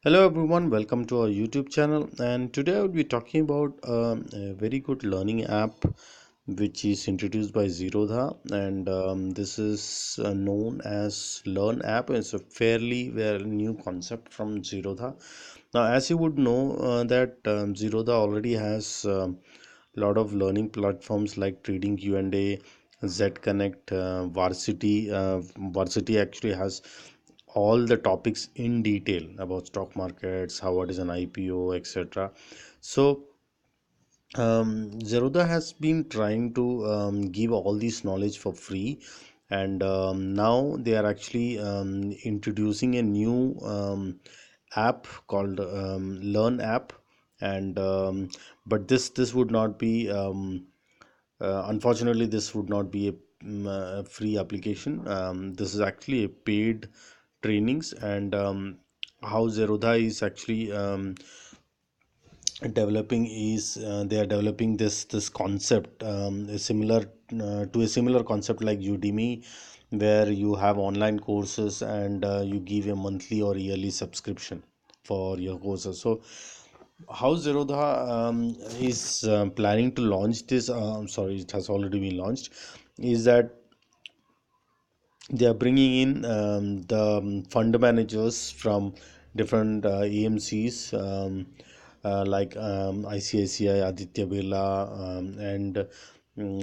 Hello everyone, welcome to our YouTube channel. And today I will be talking about a very good learning app which is introduced by Zerodha, and this is known as Learn app. It's a fairly well new concept from Zerodha. Now, as you would know, that Zerodha already has a lot of learning platforms like Trading Q&A, Z Connect, Varsity. Varsity actually has all the topics in detail about stock markets, how what is an IPO, etc. So Zerodha has been trying to give all this knowledge for free, and now they are actually introducing a new app called Learn app, and but this would not be unfortunately this would not be a free application. This is actually a paid trainings, and how Zerodha is actually developing is they are developing this concept similar to a similar concept like Udemy, where you have online courses and you give a monthly or yearly subscription for your courses. So how Zerodha is planning to launch this, I'm sorry, it has already been launched, is that they are bringing in the fund managers from different AMCs, like ICICI, Aditya Birla, and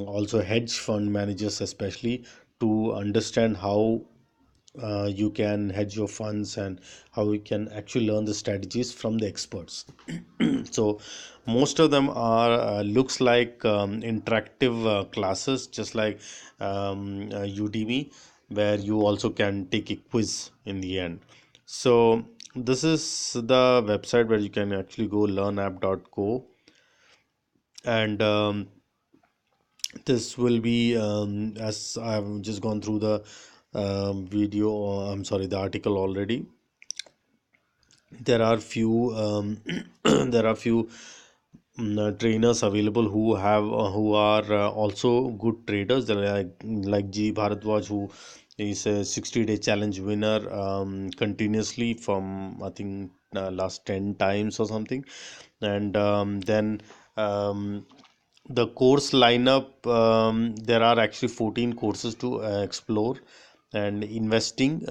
also hedge fund managers, especially to understand how you can hedge your funds and how you can actually learn the strategies from the experts. So most of them are looks like interactive classes, just like Udemy, where you also can take a quiz in the end. So this is the website where you can actually go learnapp.co, and this will be as I've just gone through the video, I'm sorry, the article already. There are few there are few trainers available who are also good traders. They're like G Bharadwaj, who is a 60-day challenge winner continuously from, I think, last 10 times or something. And then um, the course lineup, there are actually 14 courses to explore. And investing,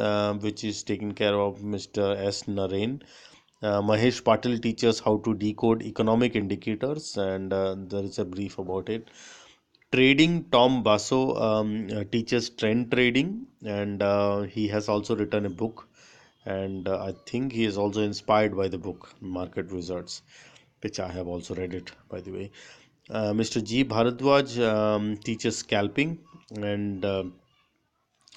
which is taken care of Mr. S. Narain. Mahesh Patil teaches how to decode economic indicators, and there is a brief about it. Trading, Tom Basso teaches trend trading, and he has also written a book. And I think he is also inspired by the book Market Wizards, which I have also read it, by the way. Mr. G. Bharadwaj teaches scalping, and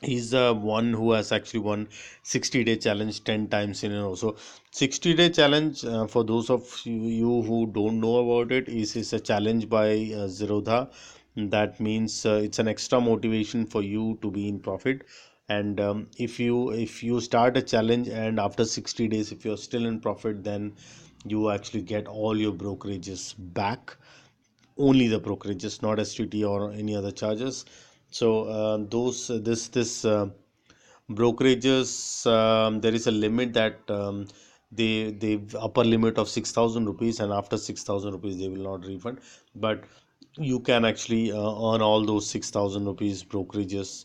he's the one who has actually won 60-day challenge 10 times in a row. So 60-day challenge, for those of you who don't know about it, is a challenge by Zerodha. That means it's an extra motivation for you to be in profit. And if you start a challenge and after 60 days if you're still in profit, then you actually get all your brokerages back, only the brokerages, not STT or any other charges. So those this brokerages, there is a limit that they upper limit of 6,000 rupees, and after 6,000 rupees they will not refund. But you can actually earn all those 6,000 rupees brokerages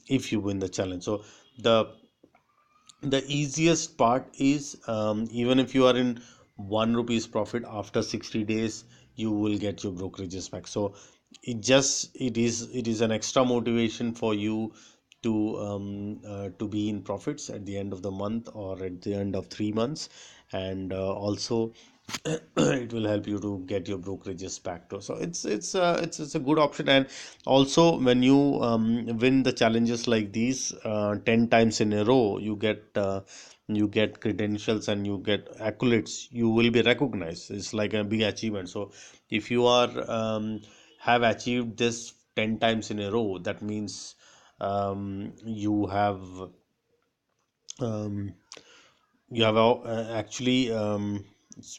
if you win the challenge. So the the easiest part is, even if you are in 1 rupees profit, after 60 days you will get your brokerages back. So it is an extra motivation for you to be in profits at the end of the month or at the end of 3 months. And also it will help you to get your brokerages back to. So it's a good option. And also when you win the challenges like these 10 times in a row, you get credentials and you get accolades, you will be recognized. It's like a big achievement. So if you are have achieved this 10 times in a row, that means you have um, actually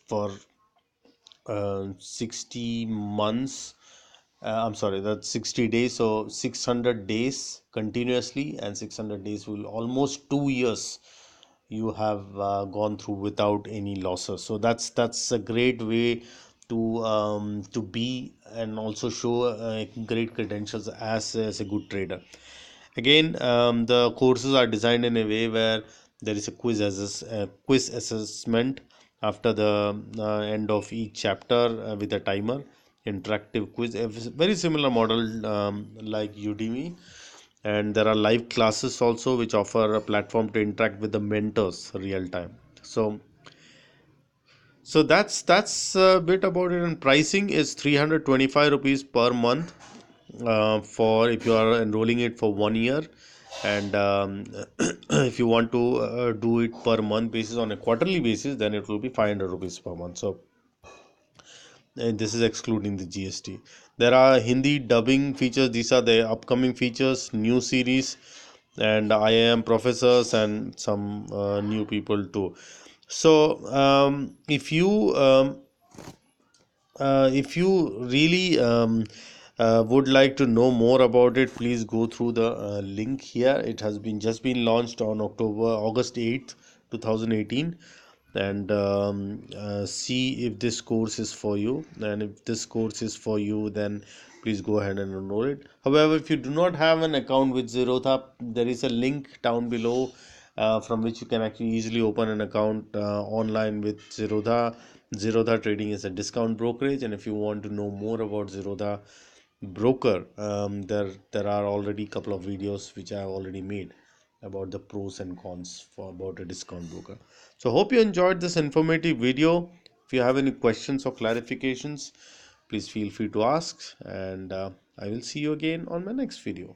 for 60 months, I'm sorry, that's 60 days, so 600 days continuously, and 600 days will almost 2 years you have gone through without any losses. So that's a great way to be and also show great credentials as a good trader. Again, the courses are designed in a way where there is a quiz assessment after the end of each chapter with a timer, interactive quiz, a very similar model like Udemy. And there are live classes also, which offer a platform to interact with the mentors real time. So that's a bit about it. And pricing is 325 rupees per month for if you are enrolling it for 1 year, and if you want to do it per month basis on a quarterly basis, then it will be 500 rupees per month. So and this is excluding the GST. There are Hindi dubbing features. These are the upcoming features, new series, and IIM professors and some new people too. So if you really would like to know more about it, please go through the link here. It has been just been launched on August 8th, 2018, and see if this course is for you. And if this course is for you, then please go ahead and enroll it. However, if you do not have an account with Zerodha, there is a link down below from which you can actually easily open an account online with Zerodha. Zerodha Trading is a discount brokerage, and if you want to know more about Zerodha broker, there are already a couple of videos which I have already made about the pros and cons for about a discount broker. So hope you enjoyed this informative video. If you have any questions or clarifications, please feel free to ask, and I will see you again on my next video.